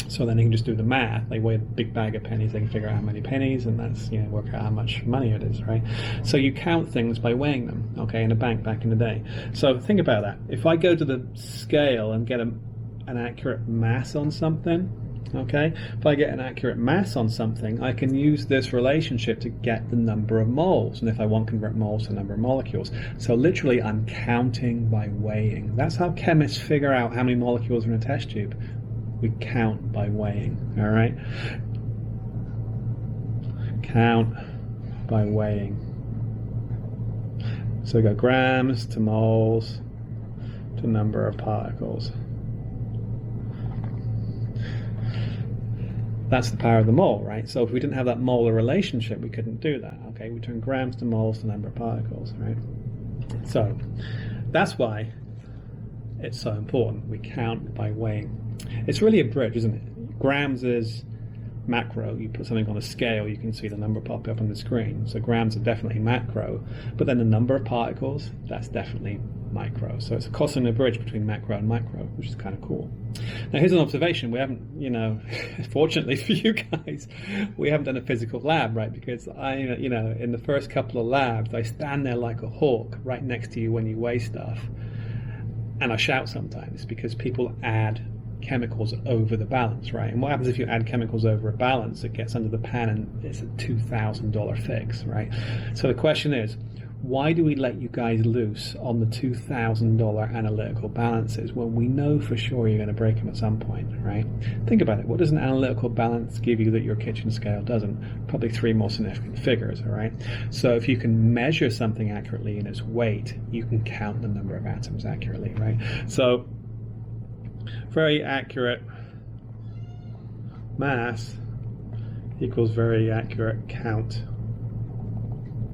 Speaker 1: so then they can just do the math. They weigh a big bag of pennies. They can figure out how many pennies, and that's, work out how much money it is, right? So you count things by weighing them, okay, in a bank back in the day. So think about that. If I go to the scale and get an accurate mass on something, okay, if I get an accurate mass on something, I can use this relationship to get the number of moles, and if I want, convert moles to number of molecules. So literally, I'm counting by weighing. That's how chemists figure out how many molecules are in a test tube. We count by weighing, all right? Count by weighing. So we go grams to moles to number of particles. That's the power of the mole, right? So if we didn't have that molar relationship, we couldn't do that. Okay, we turn grams to moles to number of particles, right? So that's why it's so important. We count by weighing. It's really a bridge, isn't it? Grams is macro. You put something on a scale, you can see the number pop up on the screen. So grams are definitely macro, but then the number of particles, that's definitely micro. So it's crossing a bridge between macro and micro, which is kind of cool. Now here's an observation. We haven't, fortunately for you guys, we haven't done a physical lab, right? Because in the first couple of labs, I stand there like a hawk right next to you when you weigh stuff. And I shout sometimes because people add chemicals over the balance, right? And what happens if you add chemicals over a balance? It gets under the pan and it's a $2,000 fix, right? So the question is, why do we let you guys loose on the $2,000 analytical balances when we know for sure you're going to break them at some point, right? Think about it. What does an analytical balance give you that your kitchen scale doesn't? Probably 3 more significant figures, all right? So if you can measure something accurately in its weight, you can count the number of atoms accurately, right? So very accurate mass equals very accurate count.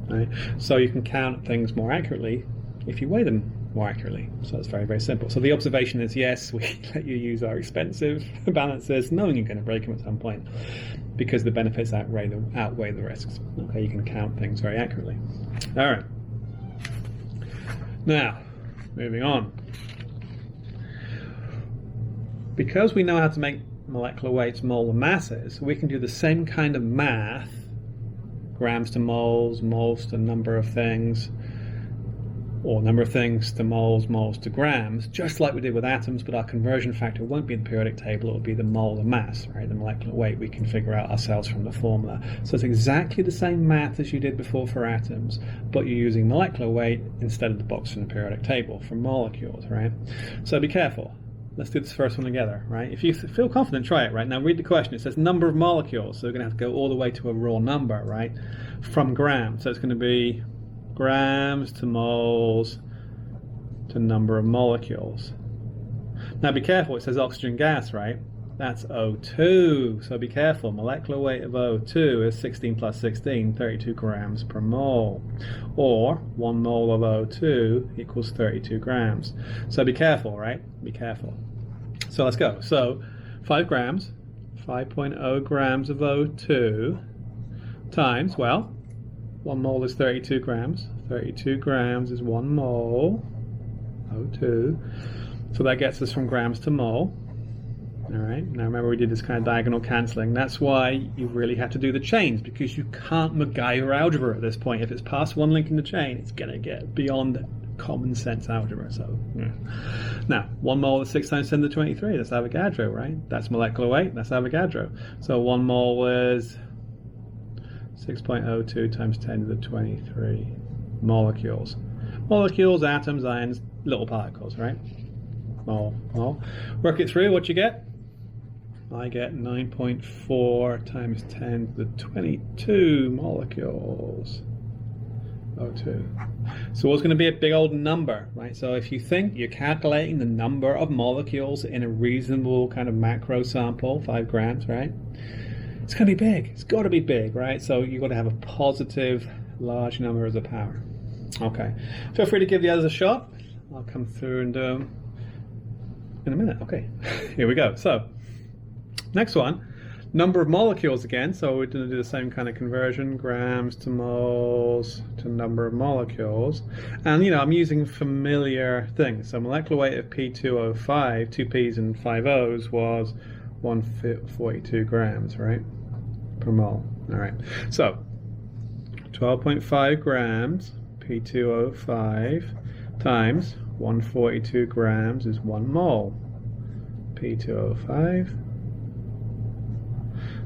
Speaker 1: Right? So you can count things more accurately if you weigh them more accurately. So it's very, very simple. So the observation is, yes, we let you use our expensive balances, knowing you're going to break them at some point, because the benefits outweigh the risks. Okay, you can count things very accurately. All right. Now, moving on. Because we know how to make molecular weights, molar masses, we can do the same kind of math, grams to moles, moles to number of things, or number of things to moles, moles to grams, just like we did with atoms, but our conversion factor won't be in the periodic table, it will be the molar mass, right? The molecular weight we can figure out ourselves from the formula. So it's exactly the same math as you did before for atoms, but you're using molecular weight instead of the box from the periodic table for molecules, right? So be careful. Let's do this first one together, right? If you feel confident, try it, right? Now read the question. It says number of molecules, so we're going to have to go all the way to a raw number, right? From grams, so it's going to be grams to moles to number of molecules. Now be careful, it says oxygen gas, right? That's O2, so be careful. Molecular weight of O2 is 16 plus 16, 32 grams per mole. Or 1 mole of O2 equals 32 grams. So be careful, right? Be careful. So let's go. So 5 grams, 5.0 grams of O2 times, well, 1 mole is 32 grams. 32 grams is 1 mole, O2. So that gets us from grams to mole. All right, now remember we did this kind of diagonal cancelling. That's why you really have to do the chains, because you can't MacGyver algebra at this point. If it's past one link in the chain, it's going to get beyond common sense algebra. So, yeah. Now, 1 mole is 6 times 10 to the 23. That's Avogadro, right? That's molecular weight. That's Avogadro. So 1 mole is 6.02 times 10 to the 23 molecules. Molecules, atoms, ions, little particles, right? Mole, mole. Work it through, what you get? I get 9.4 times 10 to the 22 molecules. O2. So what's going to be a big old number, right? So if you think you're calculating the number of molecules in a reasonable kind of macro sample, 5 grams, right? It's going to be big. It's got to be big, right? So you've got to have a positive large number as a power. Okay. Feel free to give the others a shot. I'll come through and do them in a minute. Okay. Here we go. So next one, number of molecules again. So we're going to do the same kind of conversion, grams to moles to number of molecules. And, I'm using familiar things. So molecular weight of P2O5, 2 P's and 5 O's was 142 grams, right, per mole. All right. So 12.5 grams P2O5 times 142 grams is 1 mole. P2O5.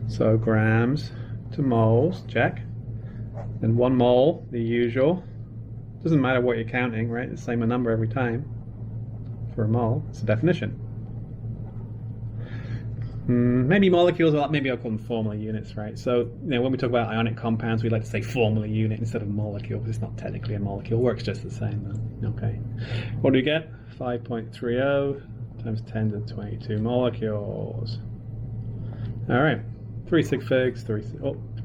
Speaker 1: So grams to moles, check. And 1 mole, the usual. Doesn't matter what you're counting, right? It's the same number every time for a mole. It's a definition. Maybe molecules, maybe I'll call them formula units, right? So, when we talk about ionic compounds, we like to say formula unit instead of molecule, because it's not technically a molecule. It works just the same, though. Okay. What do we get? 5.30 times 10 to the 22 molecules. All right. 3 sig figs, 3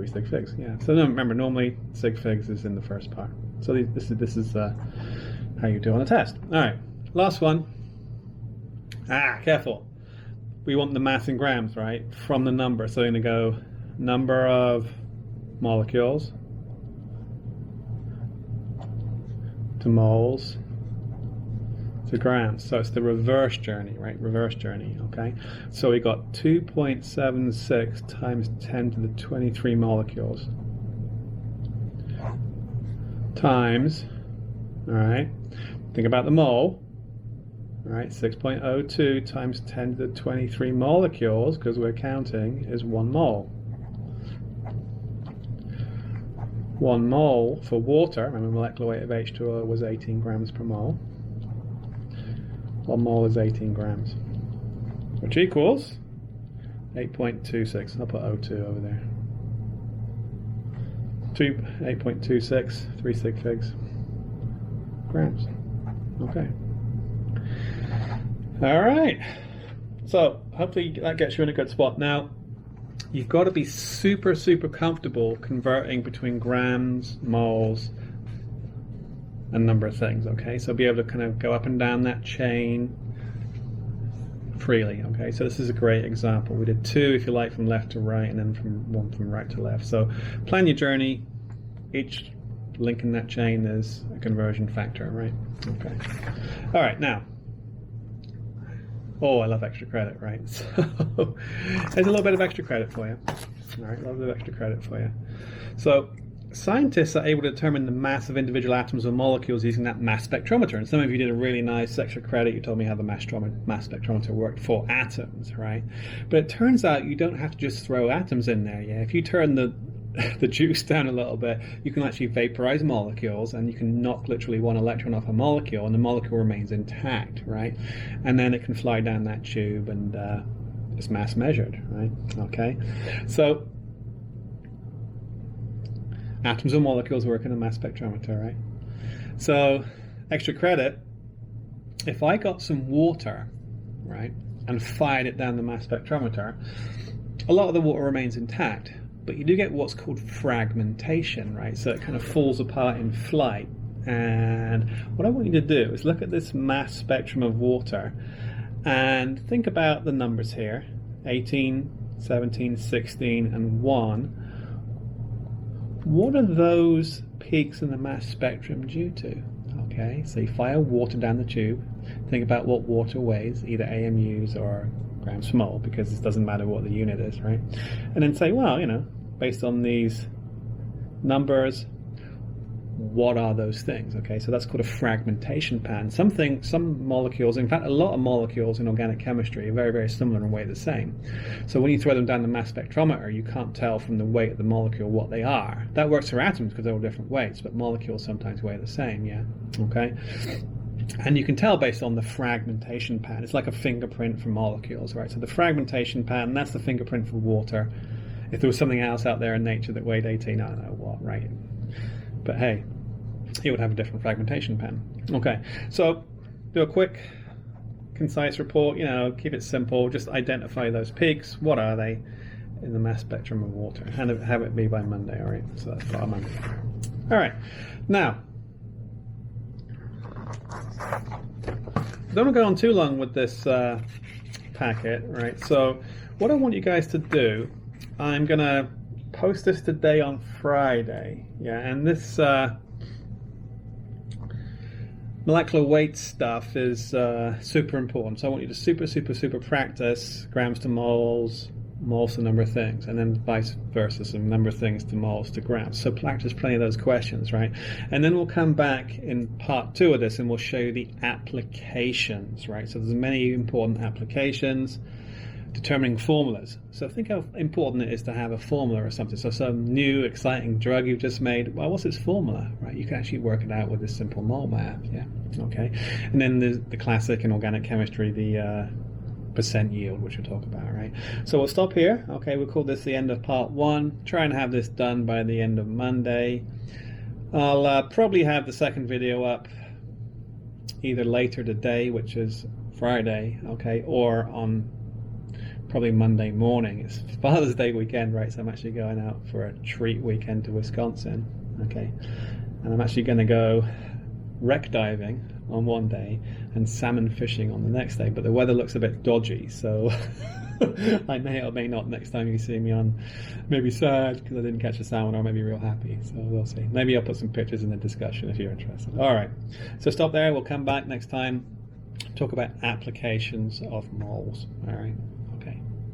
Speaker 1: sig figs, yeah. So remember, normally sig figs is in the first part. So this is how you do on a test. All right, last one. Careful. We want the mass in grams, right, from the number. So we're going to go number of molecules to moles to grams. So it's the reverse journey, right? Reverse journey, okay? So we got 2.76 times 10 to the 23 molecules times, all right, think about the mole, all right, 6.02 times 10 to the 23 molecules, because we're counting, is 1 mole. 1 mole for water, remember molecular weight of H2O was 18 grams per mole. 1 mole is 18 grams, which equals 8.26. I'll put O2 over there. 8.26, 3 sig figs grams. Okay. All right. So hopefully that gets you in a good spot. Now, you've got to be super, super comfortable converting between grams, moles, a number of things, okay? So be able to kind of go up and down that chain freely, okay? So this is a great example. We did 2, if you like, from left to right, and then one from right to left. So plan your journey. Each link in that chain is a conversion factor, right? Okay. All right, now. Oh, I love extra credit, right? So there's a little bit of extra credit for you. All right, a little bit of extra credit for you. So scientists are able to determine the mass of individual atoms or molecules using that mass spectrometer. And some of you did a really nice extra credit. You told me how the mass spectrometer worked for atoms, right? But it turns out you don't have to just throw atoms in there. Yeah, if you turn the juice down a little bit, you can actually vaporize molecules, and you can knock literally 1 electron off a molecule, and the molecule remains intact, right? And then it can fly down that tube, and it's mass measured, right? Okay, so atoms and molecules work in a mass spectrometer, right? So extra credit, if I got some water, right, and fired it down the mass spectrometer, a lot of the water remains intact, but you do get what's called fragmentation, right? So it kind of falls apart in flight. And what I want you to do is look at this mass spectrum of water and think about the numbers here, 18, 17, 16, and 1. What are those peaks in the mass spectrum due to? Okay, so you fire water down the tube, think about what water weighs, either AMUs or grams per mole, because it doesn't matter what the unit is, right? And then say, well, you know, based on these numbers, what are those things? Okay, so that's called a fragmentation pattern. Some molecules, in fact, a lot of molecules in organic chemistry are very, very similar and weigh the same. So when you throw them down the mass spectrometer, you can't tell from the weight of the molecule what they are. That works for atoms because they're all different weights, but molecules sometimes weigh the same, yeah? Okay. And you can tell based on the fragmentation pattern. It's like a fingerprint for molecules, right? So the fragmentation pattern, that's the fingerprint for water. If there was something else out there in nature that weighed 18, I don't know what, right? But hey, it would have a different fragmentation pattern. Okay, so do a quick, concise report, you know, keep it simple, just identify those peaks. What are they in the mass spectrum of water? And have it be by Monday, all right? So that's by Monday. All right, now, don't go on too long with this packet, right? So what I want you guys to do, I'm going to post this today on Friday, yeah, and this molecular weight stuff is super important. So I want you to super practice grams to moles, moles to number of things, and then vice versa, so number of things to moles to grams. So practice plenty of those questions, right? And then we'll come back in part 2 of this and we'll show you the applications, right? So there's many important applications. Determining formulas. So think how important it is to have a formula or something. So some new exciting drug you've just made, well, what's its formula, right? You can actually work it out with this simple mole math, yeah, okay. And then there's the classic in organic chemistry, the percent yield, which we'll talk about, right? So we'll stop here, okay. We'll call this the end of part 1. Try and have this done by the end of Monday. I'll probably have the second video up either later today, which is Friday, okay, or on probably Monday morning. It's Father's Day weekend, right? So I'm actually going out for a treat weekend to Wisconsin. Okay, and I'm actually going to go wreck diving on one day and salmon fishing on the next day, but the weather looks a bit dodgy, so I may or may not next time you see me on, maybe sad because I didn't catch a salmon, or maybe real happy, so we'll see. Maybe I'll put some pictures in the discussion if you're interested. Alright, so stop there, we'll come back next time, talk about applications of moles. Alright.